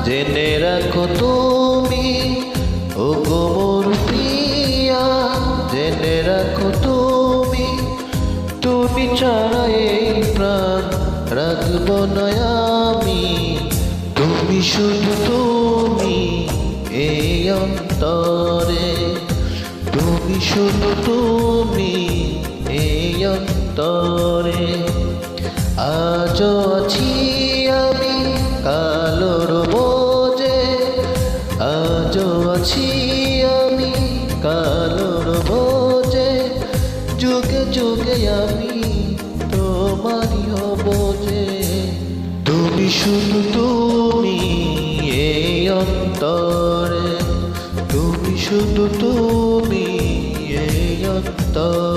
জেনে রাখো তুমি ও গো মোর প্রিয়া, জেনে রাখো তুমি, তুমি ছাড়া এই প্রাণ রাখব না আমি। তুমি শুধু তুমি এই অন্তরে, তুমি শুধু তুমি এই অন্তরে। আজও আছি আমি কালোর বোঝে, আজও আছি আমি কালোর বোঝে, যুগে যুগে আমি তোমারই হব যে। তুমি শুধু তুমি এই অন্তরে, তুমি শুধু তুমি এই অন্তরে।